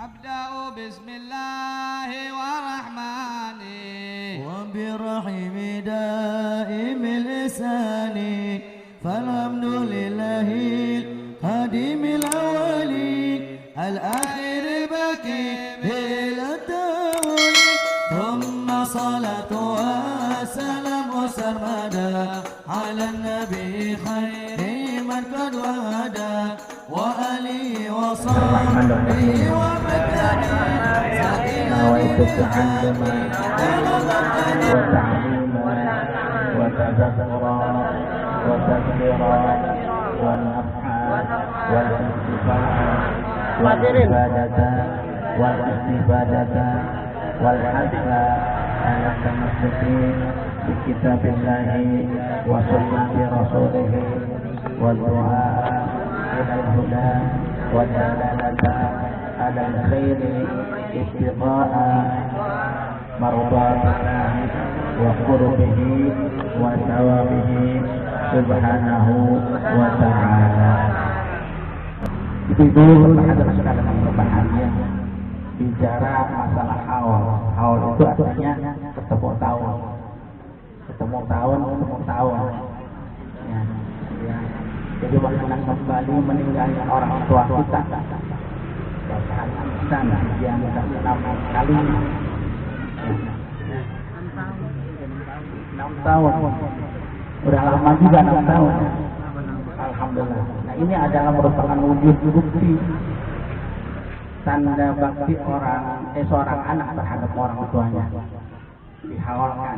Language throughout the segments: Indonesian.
أبدأ بسم الله والرحمن وبرحم دائم الإحسان فالحمد لله القديم الأولي الآخر الباقي بلا تأويل ثم صلاة والسلام سرمدا على النبي خير من قد وهدى وآله وصحبه ومكانه نويت تعلما وتعليما وتذكرا وتذكيرا والنفعا والاستفاء والاستفادة والحث على التمسك بكتاب الله وسنة رسوله والدعاء إلى الهدى والدلالة على الخير ابتغاء مرضات الله وقربه وثوابه سبحانه وتعالى. Itu terhadap sekalian yang berbahagia bicara masalah haul itu artinya ketemu tahun ya. Jadi mengenang kembali meninggalnya orang tua kita sana yang enam kali 6 tahun udah lama juga 6 tahun alhamdulillah. Nah ini adalah merupakan wujud bukti tanda bakti seorang anak terhadap orang tuanya dihawalkan.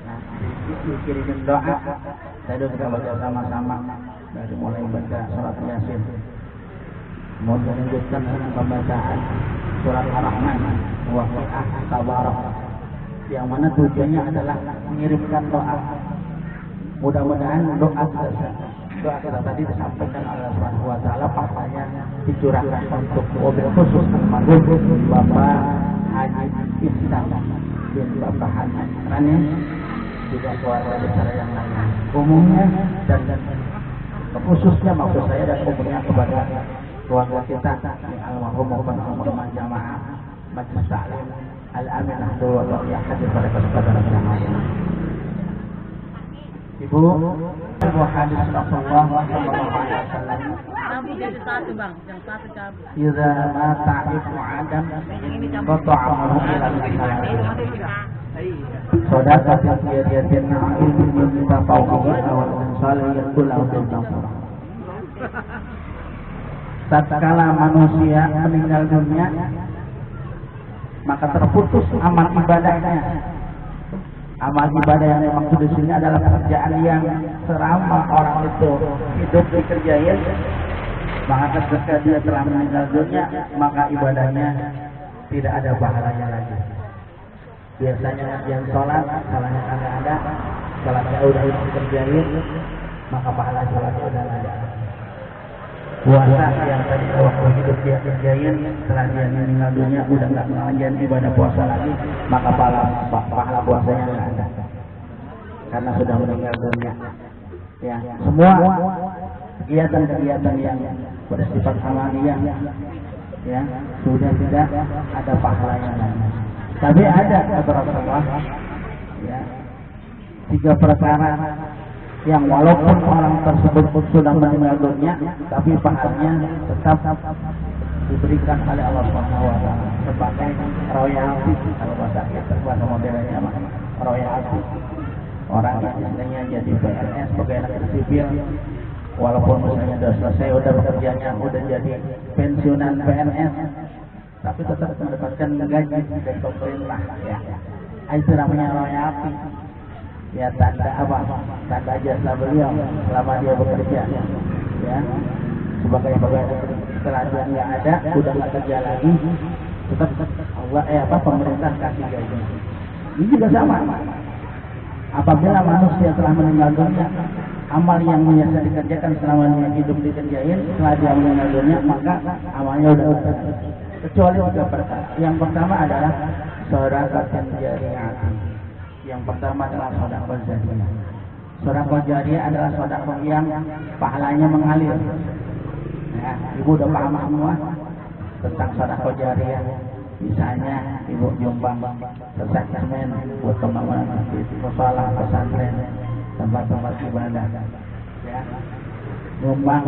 Nah dikirimin doa tadi kita baca sama-sama dari mulai baca surat Yasin, mau melanjutkan dengan pembacaan surat Ar-Rahman, Waqiah, Tabarak, yang mana tujuannya adalah mengirimkan doa. Mudah-mudahan doa kita tadi disampaikan oleh Allah Subhanahu wa taala pahalanya dicurahkan untuk mobil khusus almarhum Bapak Haji Ihsan bin Bapak Haji Rani, juga keluarga besar yang lainnya umumnya dan khususnya maksud saya dan umumnya kepada keluarga kita almarhum maupun almarhumah jamaah Majelis Ta'lim Al-Aminah Dulu yang hadir pada kesempatan yang lain. Ibu hadis Rasulullah sallallahu alaihi wasallam. Campur jadi satu bang, yang satu campur. Idza mata ibnu Adam qata'ahu ila al-salam. Sadaqatan yadiyatin ilmin tafawuhu awal salih yaqulahu bil tafsir. Tatkala manusia meninggal dunia maka terputus amal ibadahnya. Amal ibadah yang dimaksud di sini adalah pekerjaan yang selama orang itu hidup dikerjain, maka ketika dia telah meninggal dunia maka ibadahnya tidak ada pahalanya lagi. Biasanya yang sholat, salahnya kagak ada, sholatnya udah dikerjain, maka pahala sholatnya udah ada. Puasa yang tadi waktu hidup dia kerjain, setelah dia meninggal dunia udah nggak mengajar ibadah puasa lagi, maka pahala puasanya nggak ada karena sudah meninggal dunia. Ya, semua kegiatan-kegiatan yang bersifat amaliyah ya sudah tidak ada pahalanya lagi. Tapi ada kata Rasulullah ya 3 perkara yang walaupun orang tersebut sudah meninggal dunia, tapi pahalanya tetap diberikan oleh Allah Subhanahu wa taala sebagai royalti kalau bahasa kita bahasa modernnya royalti. Orang yang misalnya jadi PNS pegawai sipil, walaupun misalnya sudah selesai udah bekerjanya udah jadi pensiunan PNS, tapi tetap mendapatkan gaji dari pemerintah ya. Itu namanya royalti. Ya tanda apa? Tanda jasa beliau selama dia bekerja ya sebagai pegawai. Setelah dia nggak ada, udah nggak kerja lagi, tetap Allah pemerintah kasih gaji. Ini juga sama. Apabila manusia telah meninggal dunia, amal yang biasa dikerjakan selama dia hidup dikerjain, setelah dia meninggal dunia maka amalnya udah kecuali 3 perkara. Yang pertama adalah sedekah jariyah. Yang pertama adalah sedekah jariyah. Sedekah jariyah adalah sedekah yang pahalanya mengalir. Ya, ibu udah paham semua. tentang sedekah jariyah. Misalnya ibu nyumbang sesak semen buat pembangunan masjid, mushola, pesantren, tempat-tempat ibadah. Ya, nyumbang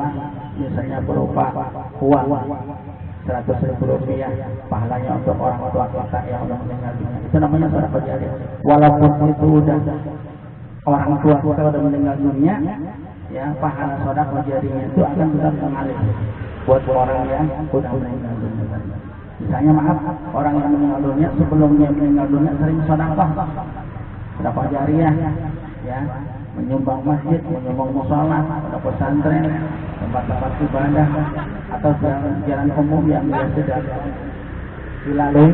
misalnya berupa uang 100.000 rupiah, pahalanya untuk orang tua kita yang udah meninggal dunia. Itu namanya sedekah jariyah. Walaupun itu udah orang tua kita udah meninggal dunia, ya pahala sedekah jariyah itu akan tetap mengalir buat orang yang udah meninggal dunia. Misalnya maaf, orang yang meninggal dunia sebelumnya meninggal dunia sering sedekah jariyah, ya, menyumbang masjid, menyumbang mushola, pesantren, tempat-tempat ibadah atau jalan umum yang sudah dilalui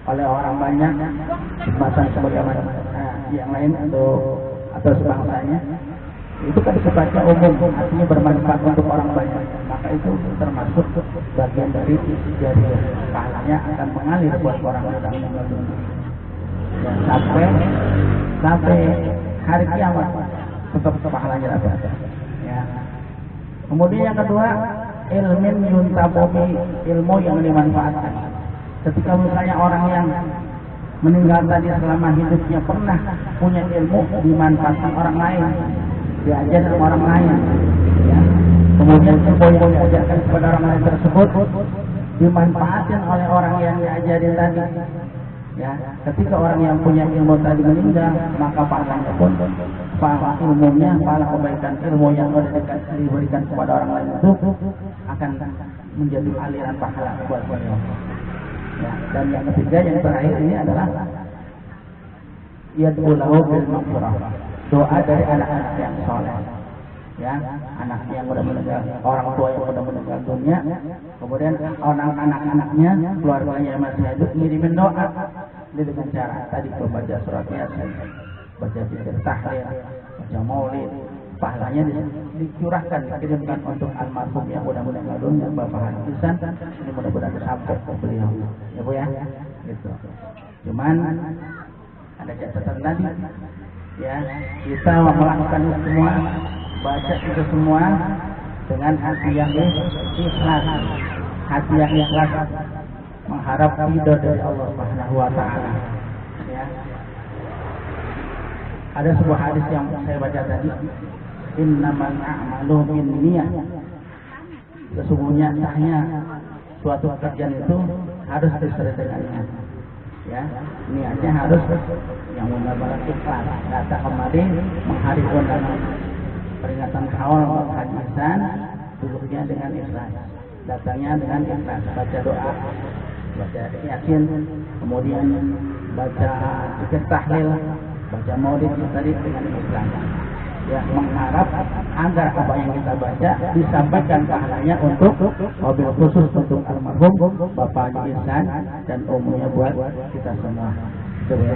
oleh orang banyak, jembatan sebagaimana yang lain atau sebangsanya. Itu kan sifatnya umum, artinya bermanfaat untuk orang banyak, maka itu termasuk bagian dari jariyah. Pahalanya akan mengalir buat orang yang meninggal dunia sampai hari kiamat, tetap pahalanya dapat. Ya. Kemudian yang kedua, ilmin yuntabomi, ilmu yang dimanfaatkan. Ketika misalnya orang yang meninggal tadi selama hidupnya pernah punya ilmu, dimanfaatkan orang lain, diajar sama orang lain, ya. Kemudian ilmu yang diajarkan kepada orang lain tersebut dimanfaatkan oleh orang yang diajarin tadi, ya. Ketika orang yang punya ilmu tadi meninggal, maka pahalanya pun, pahala ilmunya, pahala kebaikan ilmu yang diberikan kepada orang lain itu akan menjadi aliran pahala buat beliau. Ya. Dan yang ketiga, yang terakhir ini adalah yad'u lahu bil maghfirah, doa dari anak-anak yang soleh, ya, anak yang sudah meninggal, orang tua yang sudah meninggal dunia, kemudian anak-anaknya, keluarganya yang masih hidup, ngirimin doa dengan cara tadi membaca surat Yasin, baca zikir tahlil, baca maulid, pahalanya dicurahkan, dikirimkan untuk almarhum yang sudah meninggal dunia, Bapak Haji Ihsan. Ini mudah-mudahan sampai ke beliau, ya Bu ya, gitu. Cuman ada catatan tadi, ya, kita melakukan itu semua, baca itu semua dengan hati yang ikhlas, hati yang ikhlas, mengharap ridho dari Allah Subhanahu wa taala. Ya. Ada sebuah hadis yang saya baca tadi, innamal a'malu binniyat. Sesungguhnya sahnya suatu pekerjaan itu harus disertai dengan niat. Ya, niatnya harus yang benar-benar ikhlas. Datang kemari menghadiri undangan peringatan haul Haji Ihsan, duduknya dengan ikhlas, datangnya dengan ikhlas, baca doa, baca Yasin, kemudian baca zikir tahlil, baca maulid tadi dengan ikhlas. Ya, mengharap agar apa yang kita baca disampaikan pahalanya untuk mobil khusus untuk almarhum Bapak Haji Ihsan dan umumnya buat kita semua. Coba.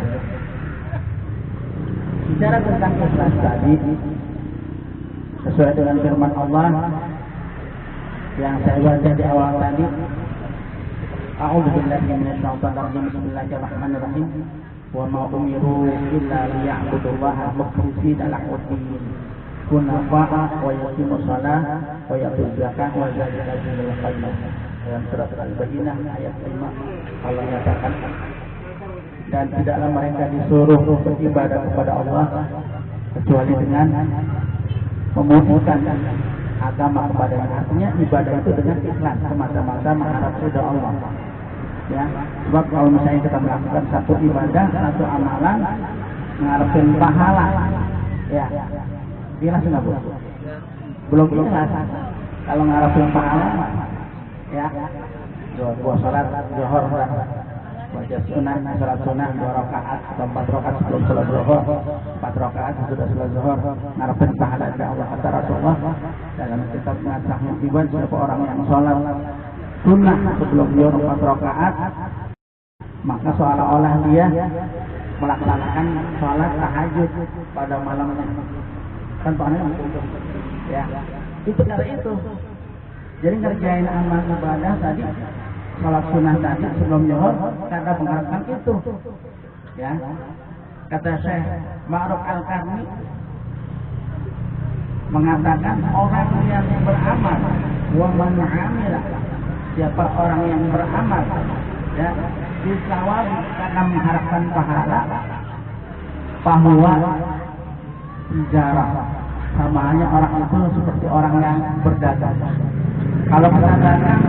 Bicara tentang ikhlas tadi, sesuai dengan firman Allah yang saya baca di awal tadi, A'udzubillahi minasyaitonir rajim, bismillahirrahmanirrahim. Wa ma umiru illa liya'budullaha mukhlishina lahu-d-din hunafa'a wa yuqimu shalah wa yu'tu zakah wa dzalika dinul qayyim. Dalam surat Al-Baqarah ayat 5 Allah nyatakan, dan tidaklah mereka disuruh beribadah kepada Allah kecuali dengan memutuskan agama kepadanya. Artinya ibadah itu dengan ikhlas, semata-mata mengharap ridha Allah. Ya, sebab kalau misalnya kita melakukan satu ibadah, satu amalan, mengharapkan pahala, ya, ikhlas nggak Bu? Belum ikhlas. Kalau mengharapkan pahala, ya, dua salat zuhur, baca sunnah, salat sunnah 2 rakaat atau 4 rakaat sebelum salat zuhur, 4 rakaat sudah salat zuhur, mengharapkan pahala dari Allah. Kata Rasulullah dalam kitab Sahih Ibadah, siapa orang yang sholat sunnah sebelum zuhur 4 rakaat, maka seolah-olah dia melaksanakan sholat tahajud pada malamnya. Kan panen, ya, itu cara itu. Jadi ngerjain amal ibadah tadi, sholat sunnah tadi sebelum zuhur, karena mengharapkan itu. Ya, kata Syekh Ma'ruf Al-Karni mengatakan orang yang beramal wa man 'amila siapa orang yang beramal ya disawab karena mengharapkan pahala, bahwa sejarah sama hanya orang itu seperti orang yang berdagang. Kalau kita dagang,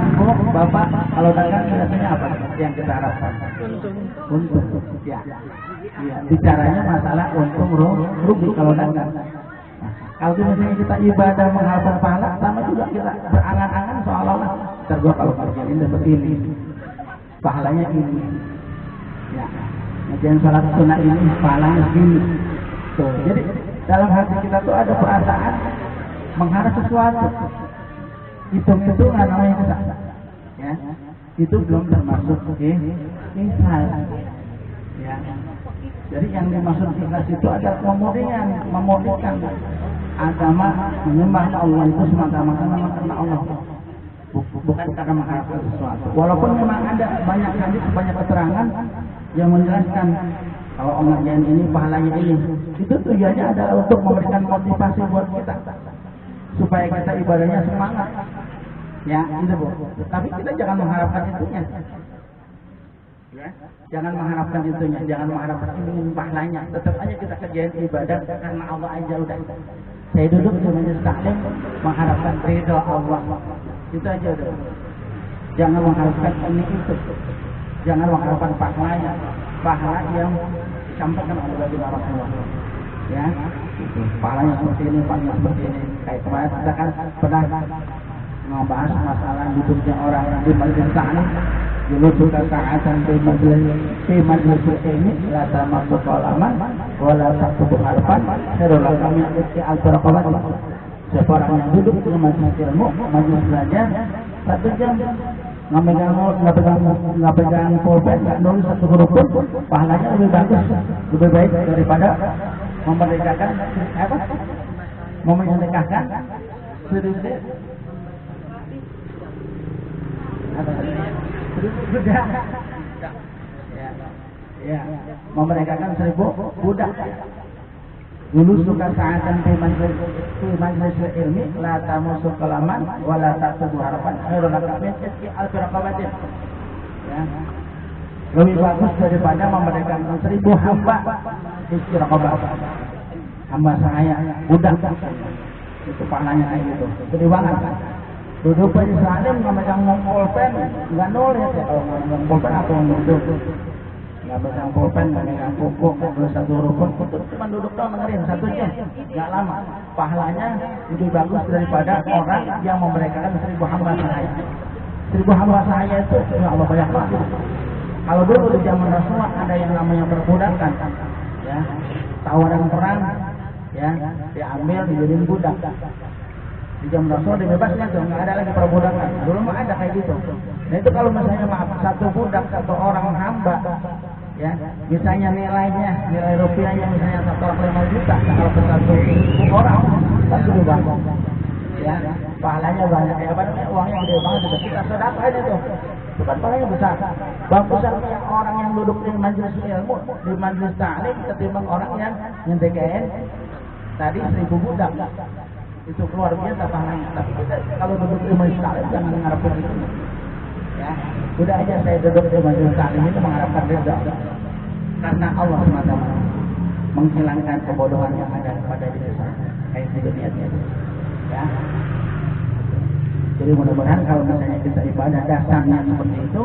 Bapak, kalau dagang biasanya apa yang kita harapkan? Untung. Ya. Ya, bicaranya masalah untung rugi kalau dagang. Nah, kalau misalnya kita ibadah mengharapkan pahala, sama juga kita berangan-angan seolah-olah gua kalau kerja ini dapat ini, pahalanya ini. Ya. Ngajian salat sunat ini pahalanya ini. Tuh, jadi dalam hati kita tuh ada perasaan mengharap sesuatu. Hitung-hitungan namanya kita. Ya. Itu belum termasuk ikhlas. Ya. Jadi yang dimaksud ikhlas itu adalah memurnikan agama, menyembah Allah itu semata-mata karena Allah, bukan karena mengharapkan sesuatu. Walaupun memang ada banyak hadis, banyak keterangan yang menjelaskan kalau pengajian ini pahalanya ini, itu tujuannya adalah untuk memberikan motivasi buat kita supaya kita ibadahnya semangat. Ya, itu Bu. Tapi kita jangan mengharapkan itunya. Ya, jangan mengharapkan itunya, jangan mengharapkan ini pahalanya. Tetap aja kita kerjain ibadah karena Allah aja udah. Saya duduk di majelis taklim mengharapkan ridha Allah. Itu aja udah. Jangan mengharapkan ini itu. Jangan mengharapkan pahalanya. Pahala yang disampaikan oleh Nabi Rasulullah. Ya, pahalanya seperti ini, pahalanya seperti ini. Kayak kemarin kita kan pernah membahas masalah hidupnya orang di majelis taklim. Dulu suka saatan di majelis ini la tamasuk qalaman wala taktubu harfan khairul kami al-baraqabat. Siapa orang yang duduk di majelis ilmu, majelis belajar 1 jam nggak pegang pulpen, nggak nulis satu huruf pun, pahalanya lebih bagus, lebih baik daripada memerdekakan apa? Memerdekakan sedikit. Budak. Ya, memerdekakan 1000 budak. Dulu suka saatan di majelis ilmi la tamusuk kalaman wala taktubu harapan khairul min iski al-firqabatin. Ya. Lebih bagus daripada memerdekakan 1000 hamba istiqabah. Hamba sahaya budak. Itu pahalanya kayak gitu. Gede banget. Duduk di salim nggak megang pulpen, nggak nulis ya. Kalau nggak megang pulpen apa yang duduk? Nggak megang pulpen, nggak megang buku, nggak nulis satu huruf pun, cuma duduk doang dengerin 1 jam, nggak lama. Pahalanya lebih bagus daripada orang yang memerdekakan 1000 hamba sahaya. 1000 hamba sahaya itu ya Allah banyak banget. Kalau dulu di zaman Rasulullah ada yang namanya perbudakan, ya, tawaran perang, ya, diambil dijadiin budak. Di zaman Rasul dibebaskan tuh, nggak ada lagi perbudakan. Dulu mah ada kayak gitu. Nah itu kalau misalnya maaf satu budak, satu orang hamba, ya, misalnya nilai rupiahnya misalnya 1,5 juta, kalau ke 1 orang, kan sudah banyak. Ya, pahalanya banyak. Ya, uangnya gede banget itu. Kita sedekahin itu. Itu kan pahalanya besar. Bagusan orang yang duduk di majelis ilmu, di majelis taklim ketimbang orang yang nyentekain tadi 1000 budak. Itu keluar biasa pahalanya. Tapi kita kalau duduk di majelis taklim jangan mengharapkan itu. Ya, udah aja saya duduk di majelis taklim itu mengharapkan ridha. Karena Allah SWT menghilangkan kebodohan yang ada pada diri saya. Kayak itu niatnya. Ya. Jadi mudah-mudahan kalau misalnya kita ibadah dasarnya seperti itu,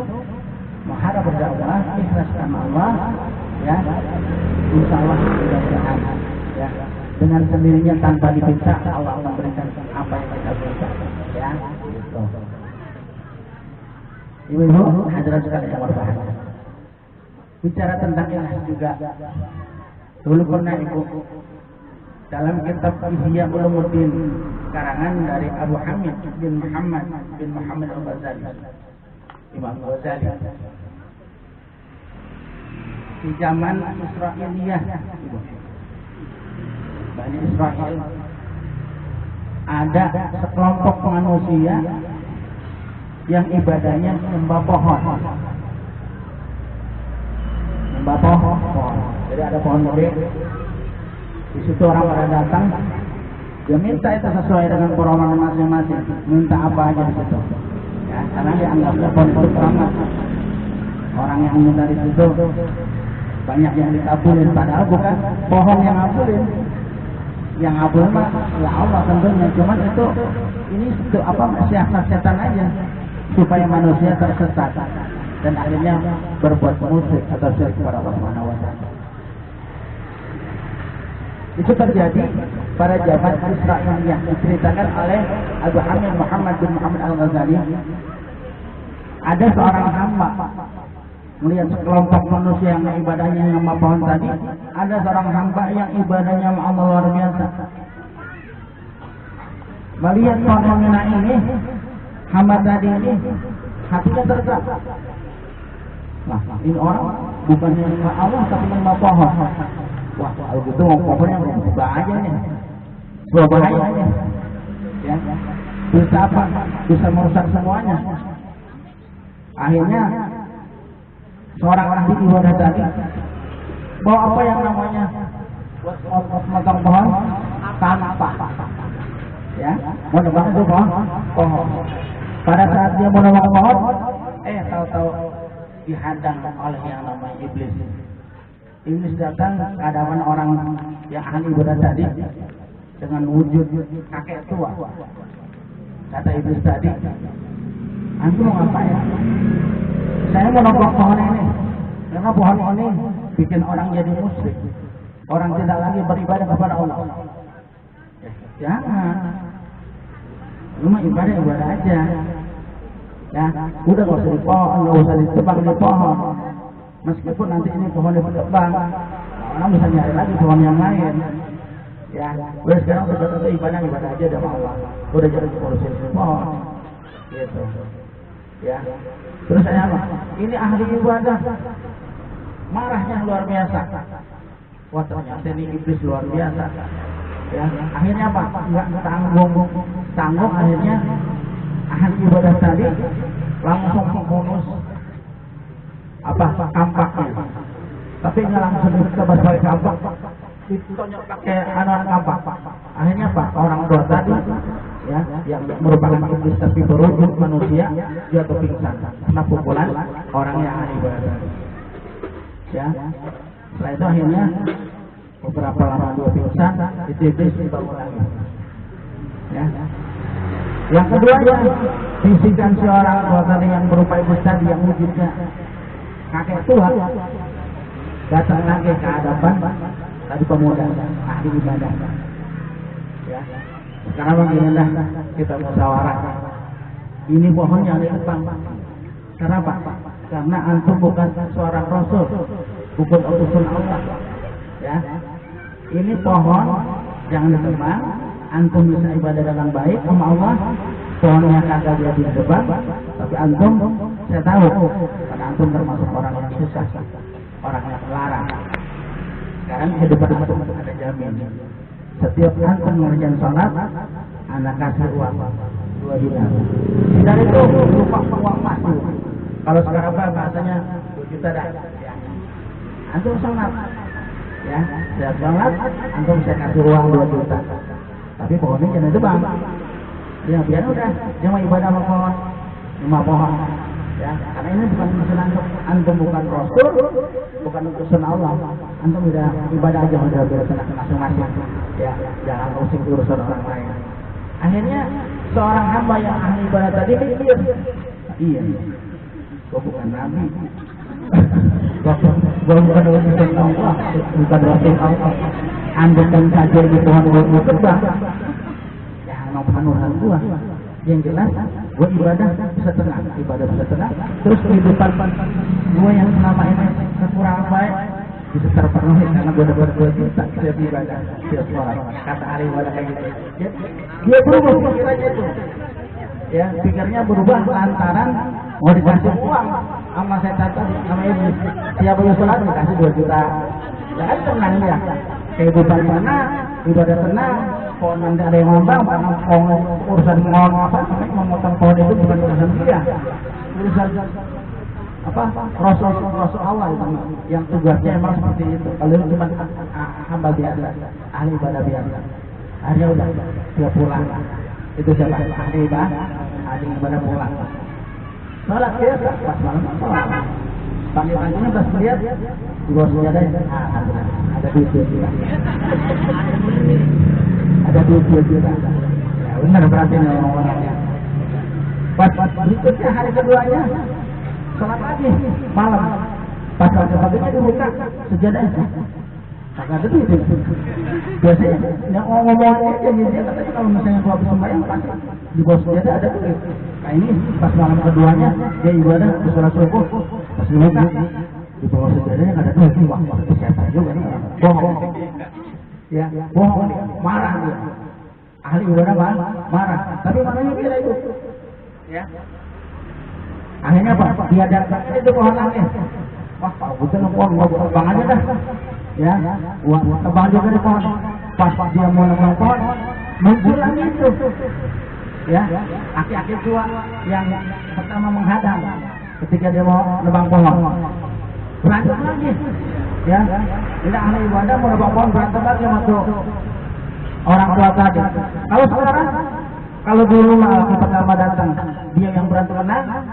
mengharap berdakwah, ikhlas karena Allah, ya, insya Allah mudah-mudahan, ya, dengan sendirinya tanpa dipinta Allah akan berikan apa yang kita minta, ya. Gitu. Ibu-ibu, hadirin sekalian yang berbahagia. Bicara tentang ikhlas juga, dulu pernah ibu dalam kitab Ihya Ulumuddin karangan dari Abu Hamid bin Muhammad Al-Ghazali, Imam Ghazali, di zaman Israiliyah, Bani Israel, ada sekelompok manusia yang ibadahnya menyembah pohon. Menyembah pohon. Jadi ada pohon gede. Di situ orang pada datang, dia minta itu sesuai dengan permohonan masing-masing. Minta apa aja di situ. Ya. Ya, karena dianggapnya pohon itu keramat. Orang yang minta di situ banyak yang dikabulin, padahal bukan pohon yang ngabulin. Yang ngabulin mah ya Allah tentunya. Cuman ini apa siasat setan aja supaya manusia tersesat dan akhirnya berbuat musyrik atau syirik kepada Allah Subhanahu wa taala. Itu terjadi pada zaman Israel yang diceritakan oleh Abu Hamid Muhammad bin Muhammad Al-Ghazali. Ada seorang hamba melihat sekelompok manusia yang ibadahnya sama pohon tadi. Ada seorang hamba yang ibadahnya sama Allah luar biasa. Melihat fenomena ini, hamba tadi ini hatinya tergerak. Nah, ini orang bukannya sama Allah tapi sama pohon. Wah, kalau gitu pohonnya bahaya nih. Bahaya nih. Ya. Bisa apa? Bisa merusak semuanya. Akhirnya seorang ahli ibadah tadi bawa apa yang namanya buat memotong pohon tanpa, ya, mau nebang itu pohon. Pada saat dia mau nebang pohon, tahu-tahu dihadang oleh yang namanya iblis. Iblis datang ke hadapan orang yang ahli ibadah tadi dengan wujud kakek tua. Kata iblis tadi, antum mau ngapain? Saya mau nongkrong pohon ini, karena pohon ini bikin orang jadi musyrik. Orang tidak lagi beribadah kepada Allah. Jangan, lu mah ibadah aja. Ya, udah gak usah di pohon, gak usah ditebang di pohon. Meskipun nanti ini pohon ditebang, orang bisa nyari lagi pohon yang lain. Ya, udah sekarang sudah ibadah aja sama Allah. Udah jadi ngurusin pohon, gitu. Ya, terus saya apa? Ini ahli ibadah, marahnya luar biasa. Wah, ternyata ini iblis luar biasa. Ya, akhirnya apa? Enggak tanggung, akhirnya ahli ibadah tadi langsung membunuh kampaknya. Tapi nggak langsung ditebas pakai kampak, ditonjok pakai anuan kampak. Akhirnya apa? Orang tua tadi, ya, yang merupakan iblis tapi berwujud manusia, jatuh pingsan karena pukulan orang yang ahli ibadah. Ya, setelah itu akhirnya beberapa lama dia pingsan, itu iblis dibangun lagi. Ya. Yang kedua, bisikan seorang tua tadi yang berupa iblis tadi yang wujudnya kakek tua datang lagi ke hadapan tadi pemuda ahli ibadah. Ya. Sekarang beginilah kita musyawarah. Ini pohon yang ditebang. Kenapa? Karena antum bukan seorang rasul, bukan utusan Allah. Ya. Ini pohon jangan ditebang. Antum bisa ibadah dengan baik sama Allah. Pohonnya kagak dia ditebang, tapi antum saya tahu karena antum termasuk orang yang susah, orang yang larang. Sekarang kehidupan antum ada jamin. Setiap antum mengerjakan sholat, anak kasih uang 2 dinar. Dinar itu berupa uang emas. Kalau sekarang bahasanya 2 juta dah. Ya. Antum sholat, ya, setiap sholat antum saya kasih uang 2 juta. Tapi pohonnya jangan tebang. Ya biar udah, dia mau ibadah sama pohon, cuma pohon. Ya, karena ini bukan urusan antum, bukan rasul, bukan urusan Allah. Antum udah ibadah aja udah berurusan masing-masing. Ya, jangan urusan orang lain. Akhirnya seorang hamba yang ahli ibadah tadi mikir, iya, gua bukan nabi, gua bukan urusan Allah, bukan rasul Allah. Andaikan saja di pohon gua tebang, ya bukan urusan gua. Yang jelas, gua ibadah bisa tenang, terus kehidupan gua yang selama ini kekurangan baik bisa terpenuhi karena gua dapat 2 juta setiap ibadah, setiap sholat. Kata ahli ibadah kayak gitu. Dia berubah pikirannya tuh. Ya, pikirnya berubah lantaran mau dikasih uang sama setan tadi, sama iblis. Siapa yang sholat dikasih 2 juta. Ya kan tenang ya. Kehidupan tenang, ibadah tenang. Pohon nanti ada yang ngomong, karena urusan ngomong apa, memotong pohon itu bukan urusan dia, urusan apa? Rasul Allah itu yang tugasnya emang seperti itu. Kalau cuma hamba biasa, ahli ibadah biasa, akhirnya udah dia pulang. Itu siapa? Ahli ibadah pulang. sholat biasa pas malam sholat. Pagi-paginya pas melihat di bawah sejadah ada duit juga. Ada duit juga. Ya benar berarti orang-orangnya. Pas berikutnya hari keduanya sholat lagi malam. Pas pagi-paginya dibuka sejadahnya. Kagak ada duit. Biasanya yang ngomong-ngomongnya aja dia katanya kalau misalnya gua habis sembahyang pasti di bawah sejadah ada duit. Nah ini pas malam keduanya dia ibadah di sholat subuh pas dibuka di bawah sejadahnya nggak ada duit. Wah siapa juga nih bohong. Ya bohong marah dia. Ahli ibadah marah. Tapi maknanya kira itu. Ya. Akhirnya apa? Dia datang itu pohon angin. Wah kalau betul pohon nggak terbang aja dah. Ya, terbang juga di pohon. Pas dia mau nebang pohon, muncul lagi itu. Ya, aki-aki tua yang pertama menghadang ketika dia mau nebang pohon. Berantem lagi. Ya, tidak ahli ibadah mau nebang pohon berantem lagi sama tuh orang tua tadi. Kalau sekarang, kalau dulu aki pertama datang, dia yang berantem menang.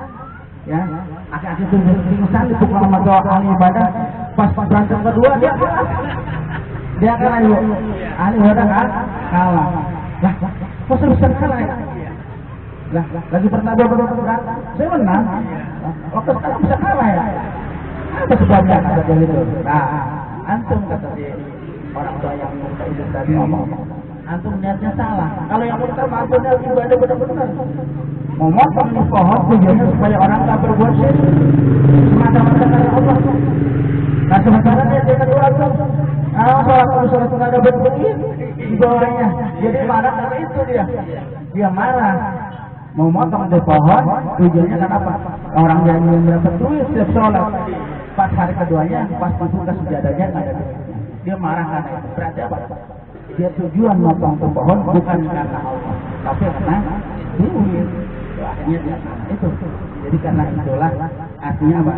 Ya, aki-aki itu pingsan dipukul sama tuh ahli ibadah. Pas berantem kedua dia kalah ibu. Ahli ibadah kan kalah. Lah, kok bisa kalah ya? Lah, lagi pertama berantem, saya menang. Waktu sekarang bisa kalah ya? Apa sebabnya kata dia itu? Nah, antum kata dia orang tua yang muda itu tadi ngomong. Antum niatnya salah. Kalau yang pertama antum niat ibadah benar-benar. Mau motong di pohon tujuannya supaya orang tak berbuat syirik. Semata-mata karena Allah. Nah sementara dia kedua tuh, sholat nggak ada berbunyi di bawahnya, jadi marah karena itu dia marah, mau motong di pohon, tujuannya kan apa? Orang yang dapat duit setiap sholat, pas hari keduanya, pas dibuka sejadahnya nggak ada duitnya, dia marah karena itu. Berarti apa? Dia tujuan motong ke pohon bukan karena Allah, tapi karena duit. Akhirnya dia marah itu. Jadi karena itulah artinya apa?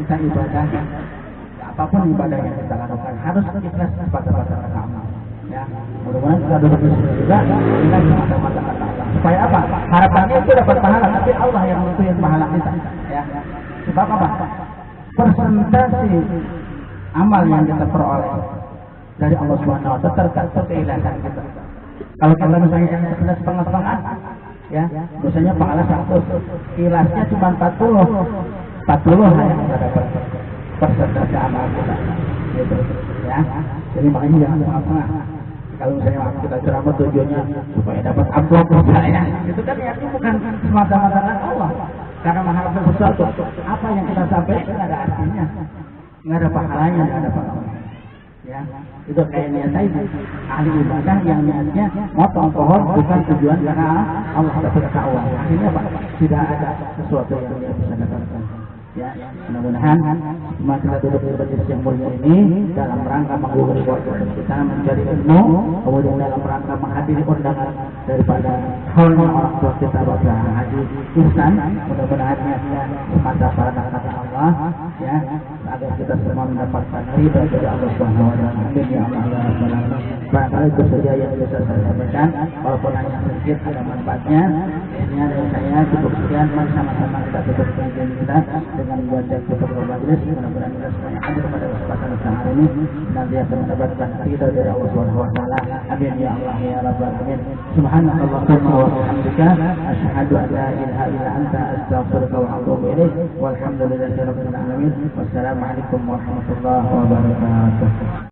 Kita ibadah. Apapun ibadah yang kita lakukan harus ikhlas semata-mata karena Allah. Ya, mudah-mudahan kita duduk di sini juga kita semata-mata karena Allah. Supaya apa? Harapannya itu dapat pahala, tapi Allah yang menentukan pahala kita. Ya, sebab apa? Persentase amal yang kita peroleh dari Allah Subhanahu Wa Taala tergantung keikhlasan kita. Kalau kita misalnya yang setengah-setengah, ya, biasanya pahala 100, ikhlasnya cuma 40 hanya kita dapat. Persentase amal kita, gitu, ya. Jadi makanya jangan setengah-setengah. Kalau misalnya kita ceramah tujuannya supaya dapat amplop misalnya, itu kan ya bukan semata-mata Allah. Karena mengharapkan sesuatu, apa yang kita sampaikan nggak ada artinya, nggak ada pahalanya, nggak ada pahalanya. Ya, itu kayak niat tadi ahli ibadah yang niatnya motong pohon bukan tujuan karena Allah tapi kata Allah. Akhirnya apa? Tidak ada sesuatu yang dia bisa dapatkan. Ya, mudah-mudahan semua kita duduk di majelis yang mulia ini dalam rangka menggugurkan waktu kita mencari ilmu, kemudian dalam rangka menghadiri undangan daripada halnya orang tua kita Bapak Haji Ihsan. Mudah-mudahan niatnya semata pada kata Allah, ya, agar kita semua mendapatkan ridha dari Allah Subhanahu Wa Taala. Amin ya Allah ya Rabbal Alamin. Barangkali itu saja yang bisa saya sampaikan. Walaupun hanya sedikit ada manfaatnya. Ini dari saya cukup sekian. Mari sama-sama kita tutup kajian kita dengan membaca kitab majelis. Mudah-mudahan kita semuanya hadir pada kesempatan siang hari ini nanti akan mendapatkan ridha dari Allah Subhanahu Wa Taala. Amin ya Allah ya Rabbal Alamin. Subhanallahumma wa bihamdika asyhadu an la ilaha illa anta astaghfiruka wa atubu ilaik. Walhamdulillahirabbil alamin. Wassalamualaikum warahmatullahi wabarakatuh.